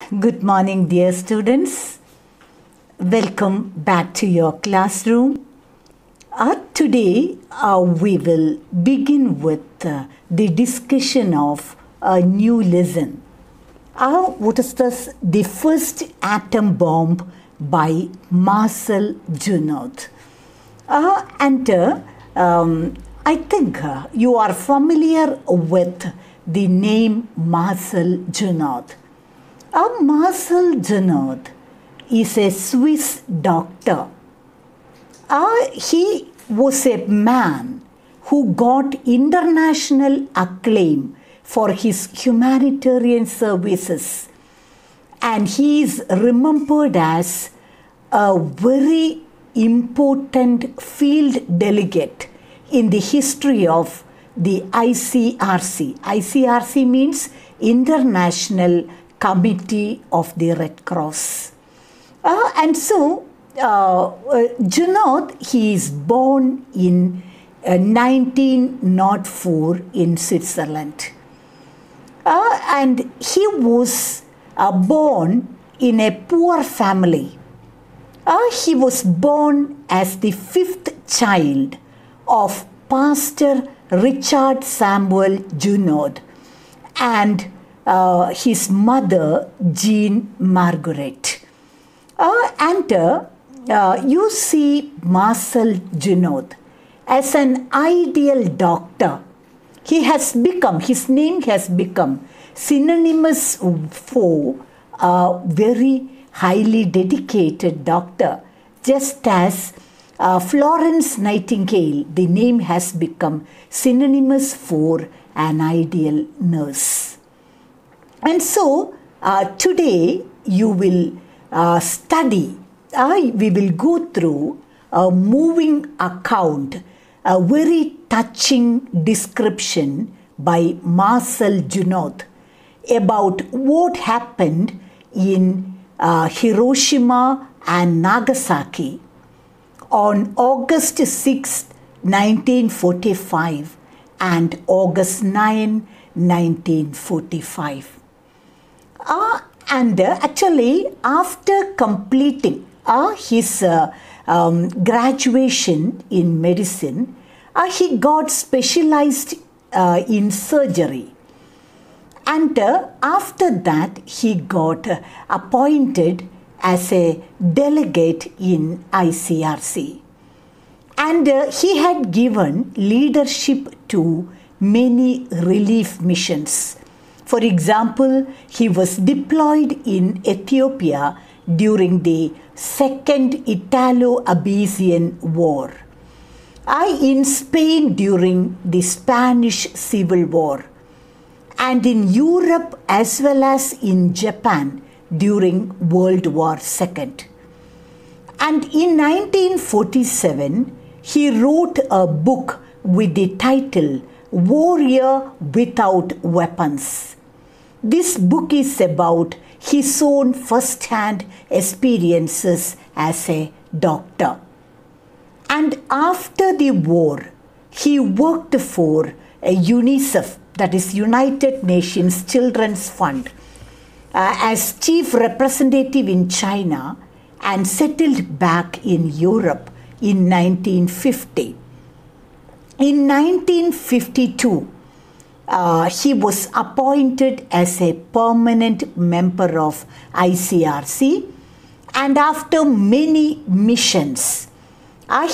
Good morning, dear students. Welcome back to your classroom. Today, we will begin with the discussion of a new lesson. What is this? The first atom bomb by Marcel Junod. I think you are familiar with the name Marcel Junod. Marcel Junod is a Swiss doctor. He was a man who got international acclaim for his humanitarian services, and he is remembered as a very important field delegate in the history of the ICRC. ICRC means International Committee of the Red Cross. Junod, he is born in 1904 in Switzerland. And he was born in a poor family. He was born as the fifth child of Pastor Richard Samuel Junod and his mother, Jean Margaret. You see Marcel Junod as an ideal doctor. His name has become synonymous for a very highly dedicated doctor, just as Florence Nightingale, the name has become synonymous for an ideal nurse. And so, today you will study, we will go through a moving account, a very touching description by Marcel Junod about what happened in Hiroshima and Nagasaki on August 6, 1945 and August 9, 1945. Actually, after completing his graduation in medicine, he got specialized in surgery. And after that, he got appointed as a delegate in ICRC. And he had given leadership to many relief missions. For example, he was deployed in Ethiopia during the Second Italo-Abyssinian War, in Spain during the Spanish Civil War, and in Europe as well as in Japan during World War II. And in 1947, he wrote a book with the title Warrior Without Weapons. This book is about his own first-hand experiences as a doctor. And after the war, he worked for UNICEF, that is United Nations Children's Fund, as chief representative in China and settled back in Europe in 1950. In 1952, he was appointed as a permanent member of ICRC, and after many missions,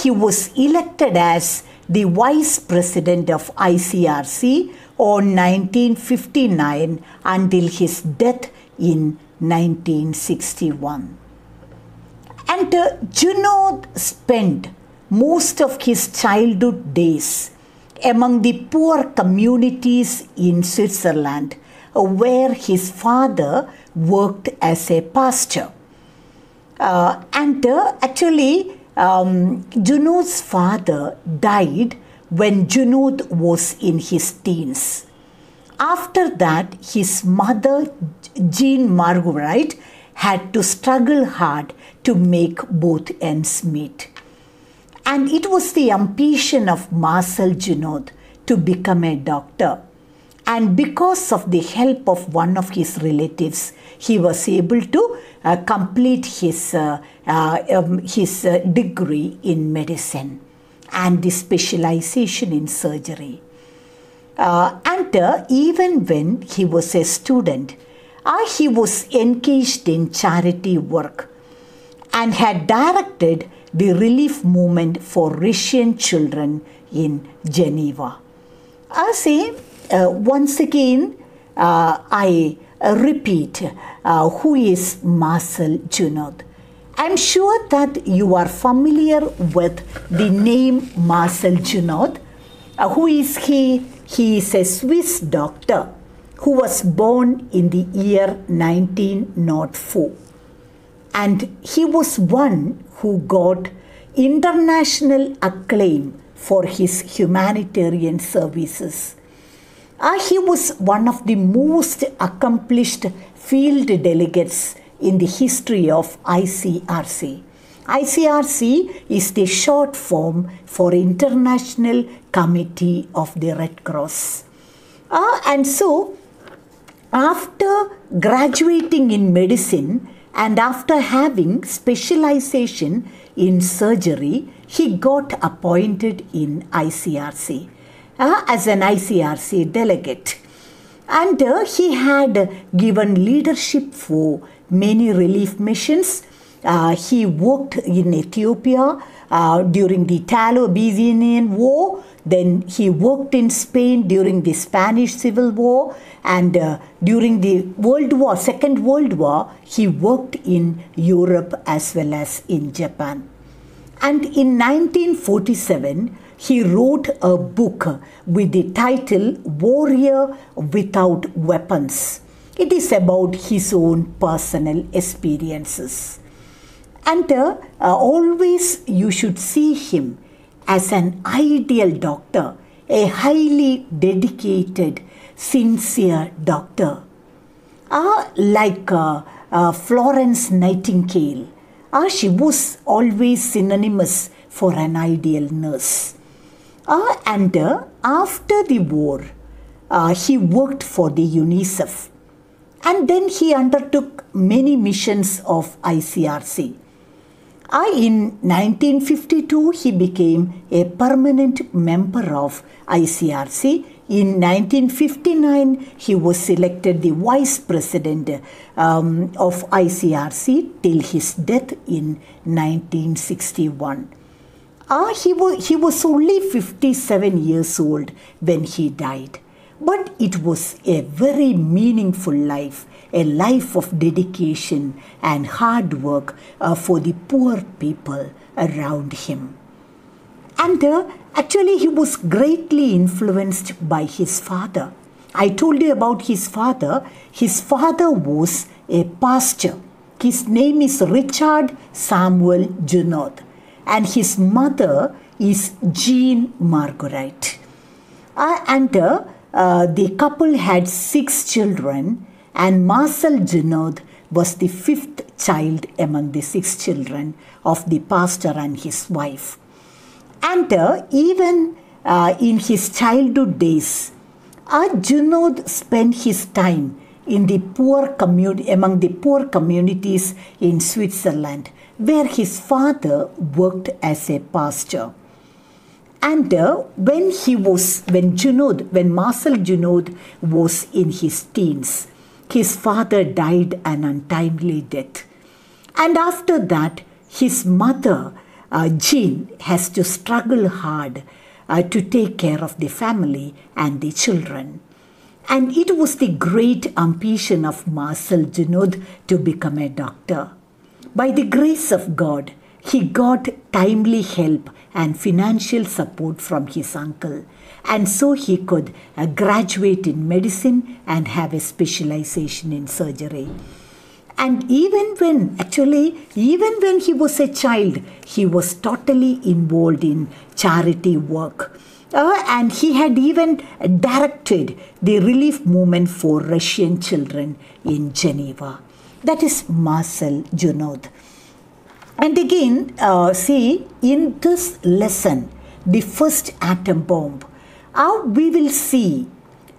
he was elected as the vice president of ICRC on 1959 until his death in 1961. And Junod spent most of his childhood days among the poor communities in Switzerland, where his father worked as a pastor. Junod's father died when Junod was in his teens. After that, his mother, Jean Margaret, had to struggle hard to make both ends meet. And it was the ambition of Marcel Junod to become a doctor. And because of the help of one of his relatives, he was able to complete his degree in medicine and the specialization in surgery. Even when he was a student, he was engaged in charity work and had directed the relief movement for Russian children in Geneva. Once again, I repeat, who is Marcel Junod? I'm sure that you are familiar with the name Marcel Junod. Who is he? He is a Swiss doctor who was born in the year 1904. And he was one who got international acclaim for his humanitarian services. He was one of the most accomplished field delegates in the history of ICRC. ICRC is the short form for International Committee of the Red Cross. And so, after graduating in medicine and after having specialization in surgery, he got appointed in ICRC as an ICRC delegate. And he had given leadership for many relief missions. He worked in Ethiopia during the Italo-Byzantine War. Then he worked in Spain during the Spanish Civil War. And during the Second World War, he worked in Europe as well as in Japan. And in 1947, he wrote a book with the title Warrior Without Weapons. It is about his own personal experiences. And always you should see him as an ideal doctor, a highly dedicated, sincere doctor. Like Florence Nightingale, she was always synonymous for an ideal nurse. And after the war, he worked for the UNICEF. And then he undertook many missions of ICRC. In 1952, he became a permanent member of ICRC. In 1959, he was selected the vice president of ICRC till his death in 1961. He was only 57 years old when he died. But it was a very meaningful life, a life of dedication and hard work for the poor people around him. And actually, he was greatly influenced by his father. I told you about his father. His father was a pastor. His name is Richard Samuel Junod. And his mother is Jean Marguerite. The couple had 6 children, and Marcel Junod was the 5th child among the 6 children of the pastor and his wife. And even in his childhood days, Junod spent his time in the among the poor communities in Switzerland, where his father worked as a pastor. And when Marcel Junod was in his teens, his father died an untimely death. And after that, his mother, Jean, has to struggle hard to take care of the family and the children. And it was the great ambition of Marcel Junod to become a doctor. By the grace of God, he got timely help and financial support from his uncle. And so he could graduate in medicine and have a specialization in surgery. And even when he was a child, he was totally involved in charity work. And he had even directed the relief movement for Russian children in Geneva. That is Marcel Junod. And again, see, in this lesson, the first atom bomb, we will see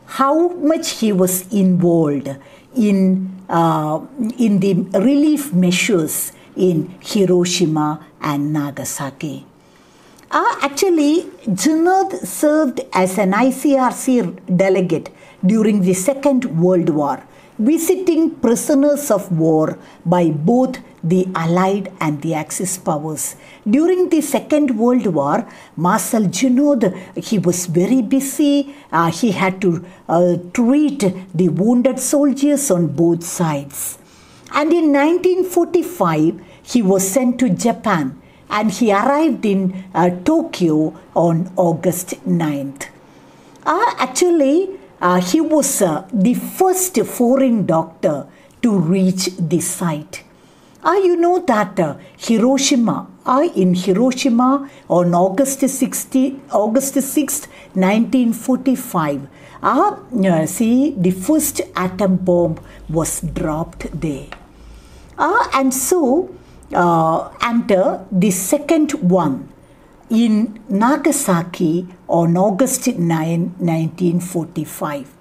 how much he was involved in in the relief measures in Hiroshima and Nagasaki. Actually, Junod served as an ICRC delegate during the Second World War, visiting prisoners of war by both the Allied and the Axis powers. During the Second World War, Marcel Junod, he was very busy. He had to treat the wounded soldiers on both sides. And in 1945, he was sent to Japan, and he arrived in Tokyo on August 9th. Actually, he was the first foreign doctor to reach the site. You know that Hiroshima, in Hiroshima on August 6, 1945, see, the first atom bomb was dropped there. And so, the second one in Nagasaki on August 9, 1945.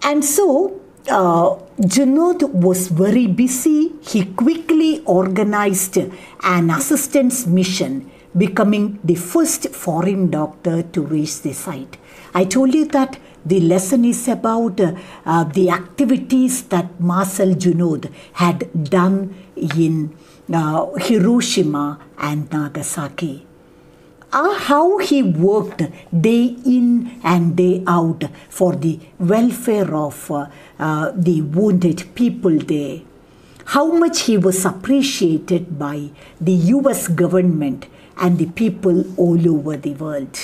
And so, Junod was very busy. He quickly organized an assistance mission, becoming the first foreign doctor to reach the site. I told you that the lesson is about the activities that Marcel Junod had done in Hiroshima and Nagasaki. How he worked day in and day out for the welfare of the wounded people there. How much he was appreciated by the US government and the people all over the world.